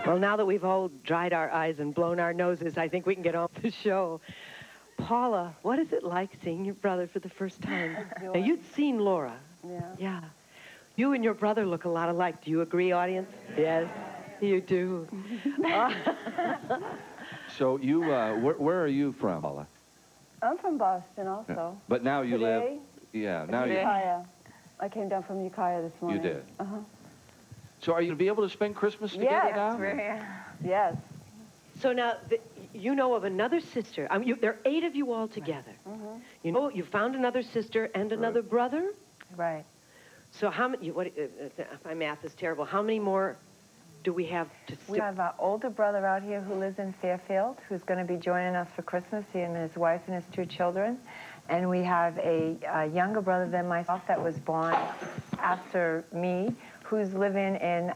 Well, now that we've all dried our eyes and blown our noses, I think we can get off the show. Paula, what is it like seeing your brother for the first time? Now, you'd seen Laura. Yeah. Yeah. You and your brother look a lot alike. Do you agree, audience? Yes, you do. So you, where are you from, Paula? I'm from Boston also. Yeah. But now you live... Yeah, now you... Ukiah. I came down from Ukiah this morning. You did? Uh-huh. So are you going to be able to spend Christmas together now? Yes. So now, you know of another sister. There are 8 of you all together. Mm-hmm. You know, you found another sister and another brother? Right. So how many, my math is terrible, how many more do we have to... We have an older brother out here who lives in Fairfield, who's going to be joining us for Christmas, he and his wife and his 2 children. And we have a younger brother than myself that was born after me, who's living in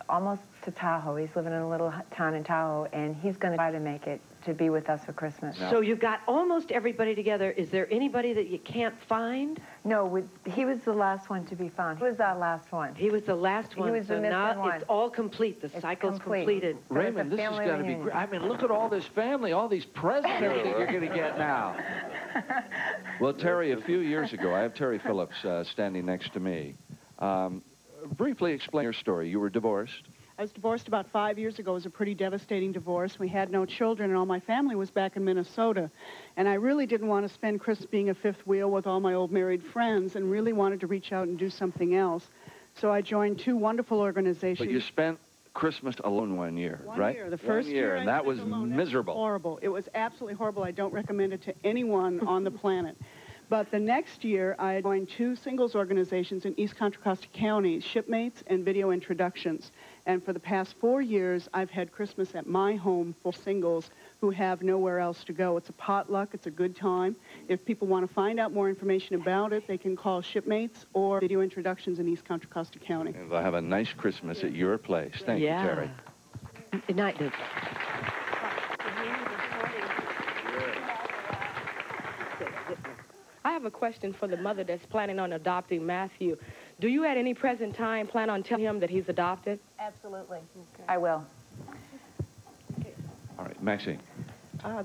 almost to Tahoe. He's living in a little town in Tahoe, and he's going to try to make it to be with us for Christmas. No. So you've got almost everybody together. Is there anybody that you can't find? No, he was the last one to be found. He was our last one. He was the last one. He was the missing one. It's all complete. The cycle's completed. So Raymond, this has got to be great. I mean, look at all this family, all these presents, everything you're going to get now. Well, Terry, a few years ago, I have Terry Phillips standing next to me. Briefly explain your story. You were divorced. I was divorced about 5 years ago. It was a pretty devastating divorce. We had no children, and all my family was back in Minnesota. And I really didn't want to spend Christmas being a fifth wheel with all my old married friends and really wanted to reach out and do something else. So I joined 2 wonderful organizations. But you spent Christmas alone 1 year, right? 1 year. The first year, and that was miserable. Horrible. It was absolutely horrible. I don't recommend it to anyone on the planet. But the next year, I joined 2 singles organizations in East Contra Costa County, Shipmates and Video Introductions. And for the past 4 years, I've had Christmas at my home for singles who have nowhere else to go. It's a potluck. It's a good time. If people want to find out more information about it, they can call Shipmates or Video Introductions in East Contra Costa County. And they'll have a nice Christmas at your place. Thank you, Terry. Good night, Luke. I have a question for the mother that's planning on adopting Matthew. Do you at any present time plan on telling him that he's adopted? Absolutely. Okay. I will. All right, Maxine.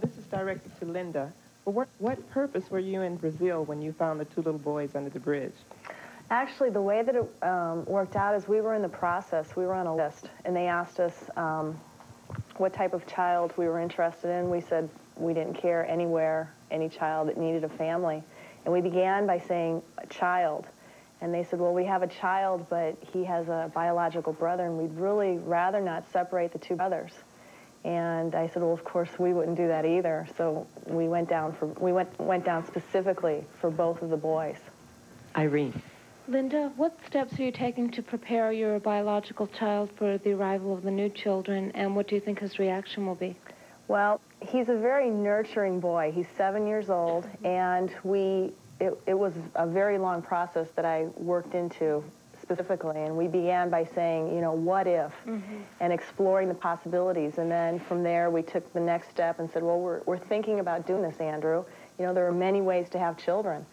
This is directed to Linda. For what purpose were you in Brazil when you found the 2 little boys under the bridge? Actually, the way that it worked out is we were in the process. We were on a list, and they asked us what type of child we were interested in. We said we didn't care anywhere, any child that needed a family. And we began by saying a child. And they said, well, we have a child, but he has a biological brother, and we'd really rather not separate the 2 brothers. And I said, well, of course, we wouldn't do that either. So we went down specifically for both of the boys. Irene. Linda, what steps are you taking to prepare your biological child for the arrival of the new children, and what do you think his reaction will be? Well, he's a very nurturing boy. He's 7 years old, and it was a very long process that I worked into specifically, and we began by saying, you know, what if, and exploring the possibilities, and then from there we took the next step and said, well, we're thinking about doing this, Andrew. You know, there are many ways to have children,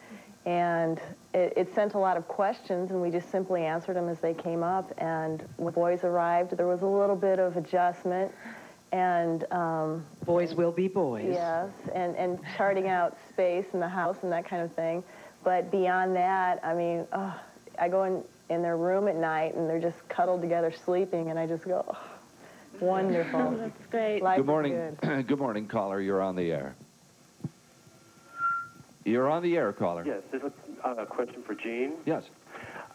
and it sent a lot of questions, and we just simply answered them as they came up, and when boys arrived, there was a little bit of adjustment. And boys will be boys. Yes, and charting out space in the house and that kind of thing. But beyond that, I mean, I go in their room at night and they're just cuddled together sleeping, and I just go, oh, wonderful. That's great. Good morning. Good morning, caller. You're on the air. You're on the air, caller. Yes, this is a question for Gene. Yes.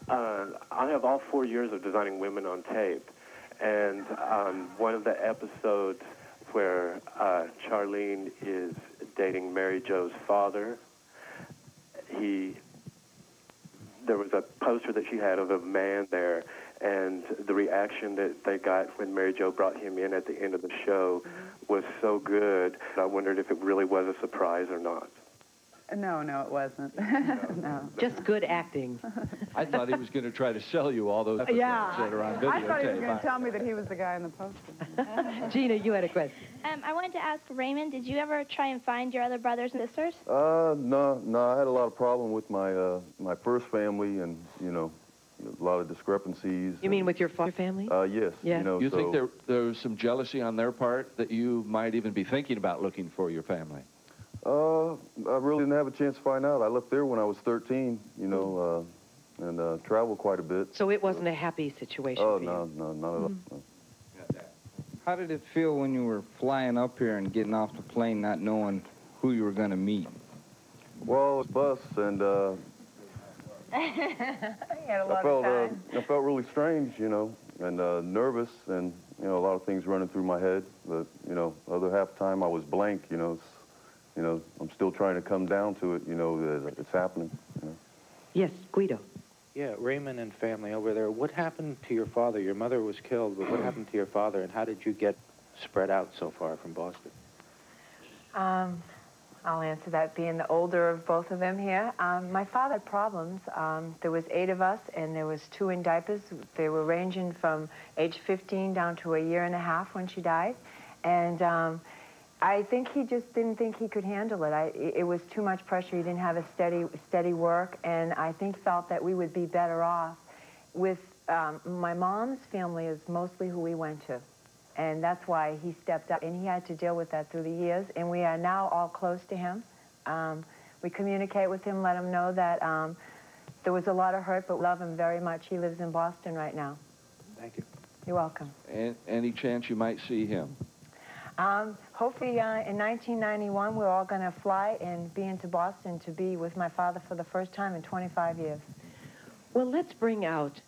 I have all 4 years of designing women on tape. And one of the episodes where Charlene is dating Mary Jo's father, there was a poster that she had of a man there, and the reaction that they got when Mary Jo brought him in at the end of the show was so good. I wondered if it really was a surprise or not. No, it wasn't. No. Just good acting. I thought he was going to try to sell you all those episodes that are on videotape. I thought he was going to tell me that he was the guy in the poster. Gina, you had a question. I wanted to ask Raymond, did you ever try and find your other brothers and sisters? No. I had a lot of problem with my my first family, and you a lot of discrepancies. You mean with your family? Yes. Yeah. You know, You think there was some jealousy on their part that you might even be thinking about looking for your family? I really didn't have a chance to find out. I left there when I was 13, you know, and traveled quite a bit. So it wasn't a happy situation Oh, for you? no, not at all. No. How did it feel when you were flying up here and getting off the plane not knowing who you were going to meet? Well, it was bus, and I felt really strange, you know, and nervous, and, you know, a lot of things running through my head. But, you know, other half the time I was blank, you know. You know, I'm still trying to come down to it, you know, that it's happening. You know. Yes, Guido. Yeah, Raymond and family over there. What happened to your father? Your mother was killed, but what happened to your father, and how did you get spread out so far from Boston? I'll answer that, being the older of both of them here. My father had problems. There was 8 of us, and there was 2 in diapers. They were ranging from age 15 down to a year and a half when she died. And I think he just didn't think he could handle it. It was too much pressure. He didn't have a steady work, and I think felt that we would be better off with my mom's family is mostly who we went to. And that's why he stepped up, and he had to deal with that through the years. And we are now all close to him. We communicate with him, let him know that there was a lot of hurt, but we love him very much. He lives in Boston right now. Thank you. You're welcome. And any chance you might see him? Hopefully in 1991, we're all going to fly and be into Boston to be with my father for the first time in 25 years. Well, let's bring out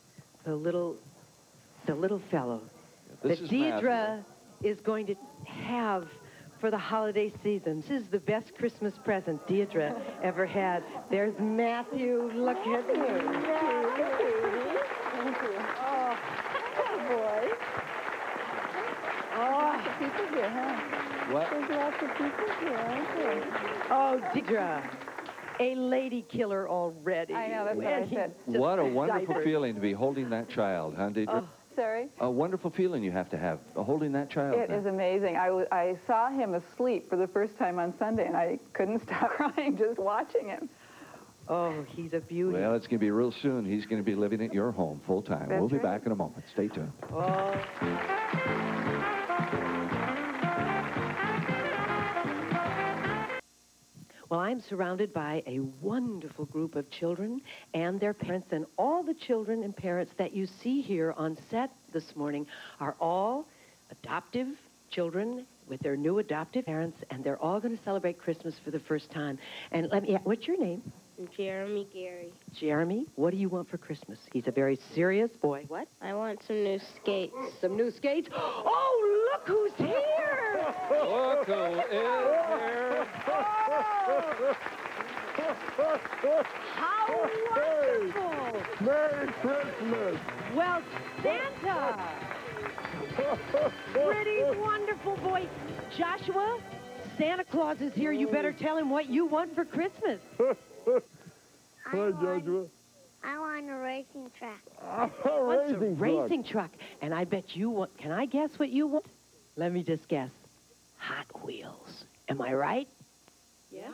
the little fellow This that is Deidre is going to have for the holiday season. This is the best Christmas present Deidre ever had. There's Matthew. Look at him. Thank you. Oh, boy. Lots of people here, huh? What? There's lots of people here, aren't there? Oh, Deidre, a lady killer already. I know, that's what I said. What a wonderful feeling to be holding that child, huh, Deidre? Oh, sorry? A wonderful feeling you have to have, holding that child. It is amazing. I saw him asleep for the first time on Sunday, and I couldn't stop crying just watching him. Oh, he's a beauty. Well, it's going to be real soon. He's going to be living at your home full time. We'll be back in a moment. Stay tuned. Oh. Well, I'm surrounded by a wonderful group of children and their parents, and all the children and parents that you see here on set this morning are all adoptive children with their new adoptive parents, and they're all going to celebrate Christmas for the first time. And what's your name? Jeremy Gary. Jeremy, what do you want for Christmas? He's a very serious boy. What? I want some new skates. Some new skates? Oh, look who's here! Look who is here! How wonderful! Merry Christmas! Well, Santa! Pretty wonderful boy. Joshua, Santa Claus is here. You better tell him what you want for Christmas. Hi, Joshua. I want a racing truck. What's a racing truck? And I bet you want... Can I guess what you want? Let me just guess. Hot Wheels. Am I right? Yeah?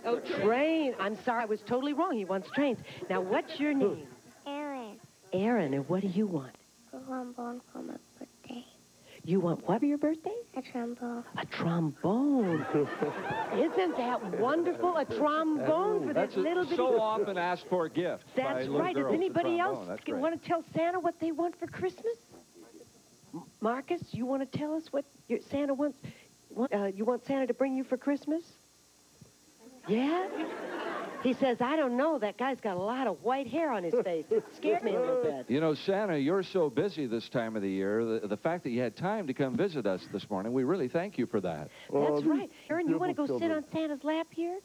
Oh, train. I'm sorry, I was totally wrong. He wants trains. Now, what's your name? Aaron. Aaron, and what do you want? A trombone for my birthday. You want what for your birthday? A trombone. A trombone. Isn't that wonderful? A trombone for this little bitty... so often asked for a gift. That's right. Does anybody else want to tell Santa what they want for Christmas? Marcus, you want to tell us what your Santa wants? You want Santa to bring you for Christmas? Yeah? He says, I don't know. That guy's got a lot of white hair on his face. It scared me a little bit. You know, Santa, you're so busy this time of the year. The fact that you had time to come visit us this morning, we really thank you for that. That's right. Aaron, you want to go sit on Santa's lap here?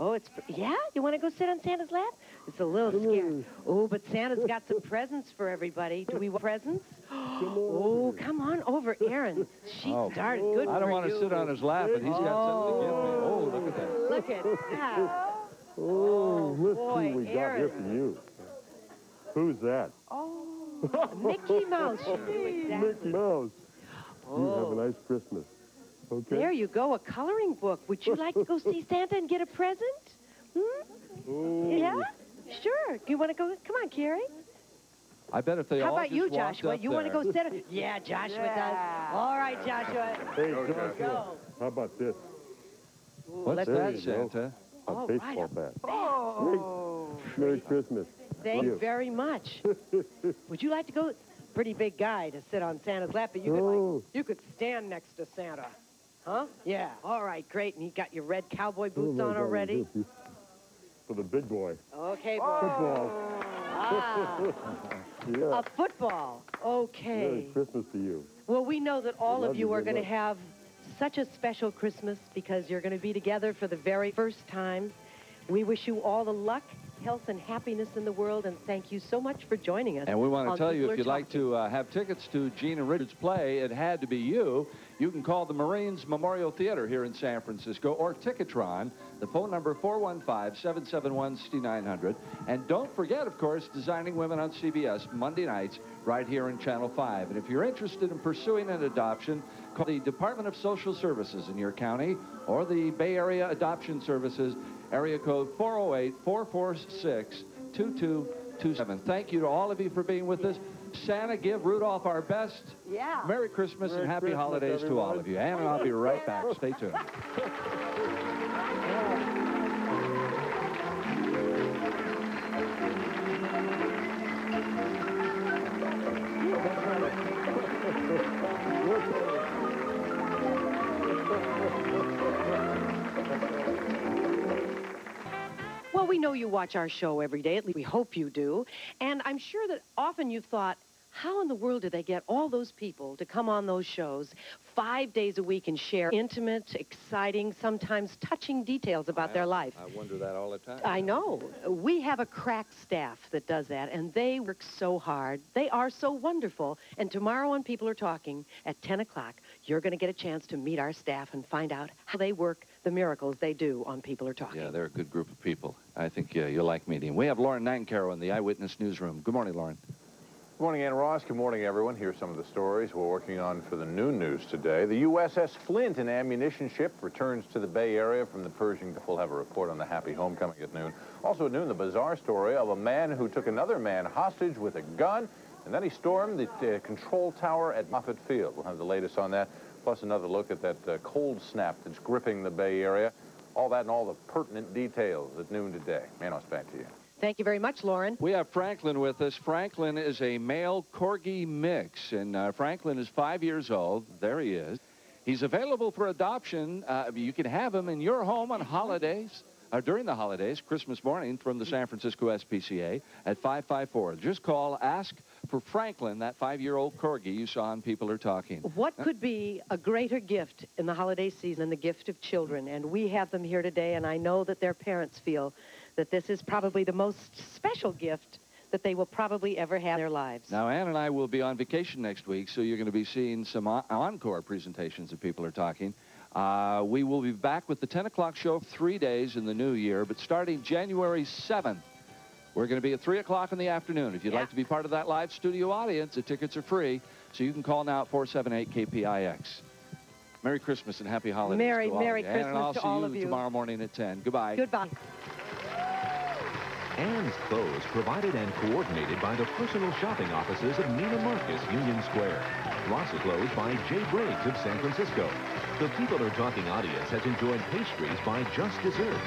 Oh, yeah? You want to go sit on Santa's lap? It's a little scary. Oh, but Santa's got some presents for everybody. Do we want presents? Oh, come on over, Aaron. She started good for you. I don't want to sit on his lap, but he's got something to give me. Oh, look at that. Look at that. Oh, let's see boy, what we got Aaron. here for you. Who's that? Oh, Mickey Mouse. Mickey Mouse. You have a nice Christmas. Okay. There you go, a coloring book. Would you like to go see Santa and get a present? Hmm? Oh. Yeah? Sure. You want to go? Come on, Carrie. I bet if they How all about just you, walked Joshua? up You want to there. go sit? Yeah, Joshua does. All right, Joshua. Hey, Go. Joshua, how about this? What's There that, you go. Santa? A All baseball right, bat. Oh. Merry Christmas. Thank you very much. Would you like to go? Pretty big guy to sit on Santa's lap, but you could, like, you could stand next to Santa. Huh? Yeah. All right, great. And you got your red cowboy boots on already? For the big boy. Okay, boy. Football. Ah, Yeah. a football. Okay. Merry Christmas to you. Well, we know that all love of you you are very going to much. have such a special Christmas because you're going to be together for the very first time. We wish you all the luck, health, and happiness in the world, and thank you so much for joining us. And we want to on tell you, People if you'd Are like to have tickets to Gene and Richard's play, It Had to Be You, you can call the Marines Memorial Theater here in San Francisco or Ticketron, the phone number 415-771-6900. And don't forget, of course, Designing Women on CBS, Monday nights, right here in Channel 5. And if you're interested in pursuing an adoption, call the Department of Social Services in your county or the Bay Area Adoption Services, area code 408-446-2227. Thank you to all of you for being with us. Santa, give Rudolph our best. Yeah. Merry Christmas and happy Christmas, holidays to all of you. Ann and I'll be right back. Stay tuned. Well, we know you watch our show every day. At least we hope you do. And I'm sure that often you've thought, how in the world do they get all those people to come on those shows 5 days a week and share intimate, exciting, sometimes touching details about their life? I wonder that all the time. I know. We have a crack staff that does that, and they work so hard. They are so wonderful. And tomorrow when People Are Talking at 10 o'clock, you're going to get a chance to meet our staff and find out how they work the miracles they do on People Are Talking. Yeah, they're a good group of people. I think you'll like meeting them. We have Lauren Nancaro in the Eyewitness Newsroom. Good morning, Lauren. Good morning, Ann Ross. Good morning, everyone. Here's some of the stories we're working on for the noon news today. The USS Flint, an ammunition ship, returns to the Bay Area from the Persian Gulf. We'll have a report on the happy homecoming at noon. Also at noon, the bizarre story of a man who took another man hostage with a gun, and then he stormed the control tower at Moffett Field. We'll have the latest on that, plus another look at that cold snap that's gripping the Bay Area. All that and all the pertinent details at noon today. Manos, back to you. Thank you very much, Lauren. We have Franklin with us. Franklin is a male Corgi mix, and Franklin is 5 years old. There he is. He's available for adoption. You can have him in your home on holidays, during the holidays, Christmas morning, from the San Francisco SPCA at 554. Just call, ask for Franklin, that 5-year-old Corgi you saw on People Are Talking. What could be a greater gift in the holiday season than the gift of children? And we have them here today, and I know that their parents feel that this is probably the most special gift that they will probably ever have in their lives. Now, Ann and I will be on vacation next week, so you're going to be seeing some encore presentations of People Are Talking. We will be back with the 10 o'clock show 3 days in the new year, but starting January 7th, we're going to be at 3 o'clock in the afternoon. If you'd like to be part of that live studio audience, the tickets are free, so you can call now at 478-KPIX. Merry Christmas and happy holidays Merry to all Merry of you. Christmas Ann, and I'll to see all you of you. tomorrow morning at 10. Goodbye. Goodbye. Ann's Clothes, provided and coordinated by the personal shopping offices of Neiman Marcus, Union Square. Lots of clothes by Jay Briggs of San Francisco. The People Are Talking audience has enjoyed pastries by Just Desserts.